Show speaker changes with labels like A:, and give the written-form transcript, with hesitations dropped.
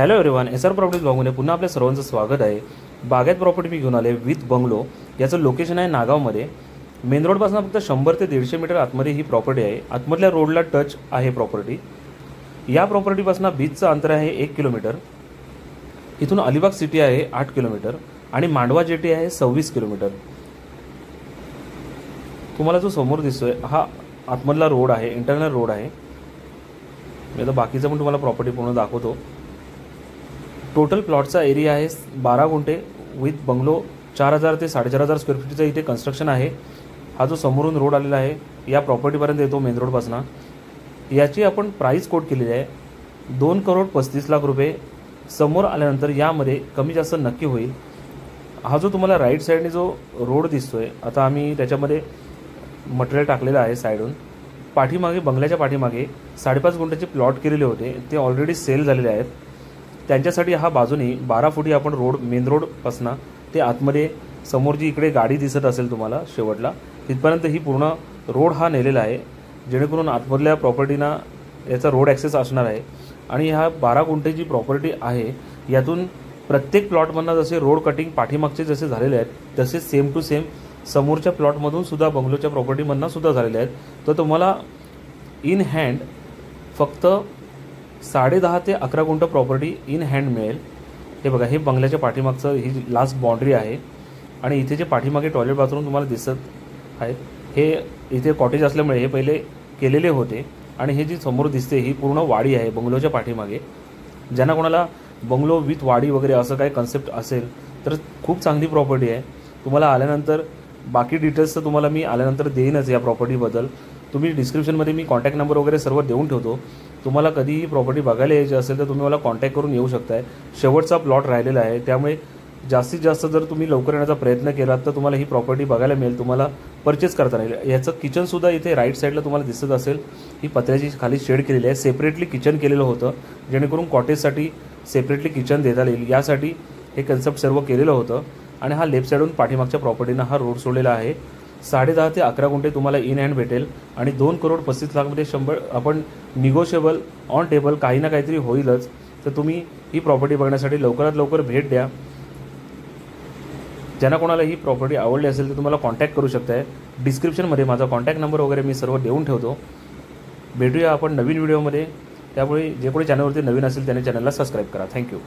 A: Hello everyone, SR property ब्लॉगमध्ये पुन्हा आपल्या सर्वांचं स्वागत आहे। बागायत प्रॉपर्टी मी घेऊन आले विथ बंगलो। याचं लोकेशन आहे नागावमध्ये। मेन रोडपासून फक्त 100 ते 150 मीटर आतमध्ये ही प्रॉपर्टी आहे। आतमधल्या रोडला टच आहे प्रॉपर्टी। या प्रॉपर्टीपासून बीचचं अंतर आहे 1 किलोमीटर। इथून अलिबाग सिटी आहे 8 किलोमीटर आणि मांडवा जेटी आहे 26 किलोमीटर। तुम्हाला जो समोर दिसतोय हा आतमधला रोड आहे, इंटरनल रोड आहे। मी आता बाकीचं पण तुम्हाला प्रॉपर्टी पूर्ण दाखवतो। टोटल प्लॉटचा एरिया आहे 12 गुंठे विथ बंगलो। 4000 ते 4500 स्क्वेअर फीटचं इथे कन्स्ट्रक्शन आहे। हा जो समोरून रोड आलेला आहे या प्रॉपर्टीपर्यंत येतो मेन रोडपासून। याची आपण प्राइस कोट केलेली आहे 2,35,00,000 रुपये। समोर आल्यानंतर यामध्ये कमी जास्त नक्की होईल। हा जो तुम्हाला राईट साईडने जो रोड दिसतोय, आता आम्ही त्याच्यामध्ये मटेरियल टाकलेलं आहे साईडून। पाठीमागे बंगल्याच्या पाठीमागे 5.5 गुंठ्याचे प्लॉट केलेले होते, ते ऑलरेडी सेल झालेले आहेत। त्यांच्यासाठी हा बाजूनी 12 फुटी आपण रोड मेन रोडपासून ते आतमध्ये समोर जी इकडे गाडी दिसत असेल तुम्हाला शेवटला तिथपर्यंत ही पूर्ण रोड हा नेलेला आहे, जेणेकरून आतमधल्या प्रॉपर्टीना याचा रोड ॲक्सेस असणार आहे। आणि ह्या 12 गुंठे जी प्रॉपर्टी आहे यातून प्रत्येक प्लॉटमधनं जसे रोड कटिंग पाठीमागचे जसे झालेले आहेत तसे सेम टू सेम समोरच्या प्लॉटमधून सुद्धा बंगलोच्या प्रॉपर्टीमधनं सुद्धा झालेले आहेत। तर तुम्हाला इन हँड फक्त 10.5 ते 11 गुंठ प्रॉपर्टी इन हँड मिळेल। हे बघा, हे बंगल्याच्या पाठीमागचं ही लास्ट बाउंड्री आहे आणि इथे जे पाठीमागे टॉयलेट बाथरूम तुम्हाला दिसत आहेत हे इथे कॉटेज असल्यामुळे हे पहिले केलेले होते। आणि हे जी समोर दिसते ही पूर्ण वाडी आहे बंगलोच्या पाठीमागे। ज्यांना कोणाला बंगलो विथ वाडी वगैरे असं काही कन्सेप्ट असेल तर खूप चांगली प्रॉपर्टी आहे। तुम्हाला आल्यानंतर बाकी डिटेल्स तर तुम्हाला मी आल्यानंतर देईनच या प्रॉपर्टीबद्दल। तुम्ही डिस्क्रिप्शनमध्ये मी कॉन्टॅक्ट नंबर वगैरे सर्व देऊन ठेवतो। तुम्हाला कधीही प्रॉपर्टी बघायला यायची असेल तर तुम्ही मला कॉन्टॅक्ट करून येऊ शकताय। शेवटचा प्लॉट राहिलेला आहे, त्यामुळे जास्तीत जास्त जर तुम्ही लवकर येण्याचा प्रयत्न केलात तर तुम्हाला ही प्रॉपर्टी बघायला मिळेल, तुम्हाला परचेस करता येईल। याचं किचनसुद्धा इथे राईट साईडला तुम्हाला दिसत असेल, ही पत्र्याची खाली शेड केलेली आहे। सेपरेटली किचन केलेलं होतं, जेणेकरून कॉटेजसाठी सेपरेटली किचन देता येईल यासाठी हे कन्सेप्ट सर्व केलेलं होतं। आणि हा लेफ्ट साईडून पाठीमागच्या प्रॉपर्टीनं हा रोड सोडलेला आहे। 10.5 ते 11 गुंठे तुम्हाला इन हँड भेटेल आणि 2,35,00,000 100 आपण निगोशिएबल ऑन टेबल काही ना काहीतरी होईलच। तर तुम्ही ही प्रॉपर्टी बघण्यासाठी लवकरात लवकर भेट द्या। ज्यांना कोणाला ही प्रॉपर्टी आवडली असेल तर तुम्हाला कॉन्टॅक्ट करू शकताय। डिस्क्रिप्शनमध्ये माझा कॉन्टॅक्ट नंबर वगैरे मी सर्व देऊन ठेवतो। भेटूया आपण नवीन व्हिडिओमध्ये, त्यामुळे जे कोणी चॅनलवरती नवीन असेल त्याने चॅनलला सबस्क्राईब करा। थँक्यू।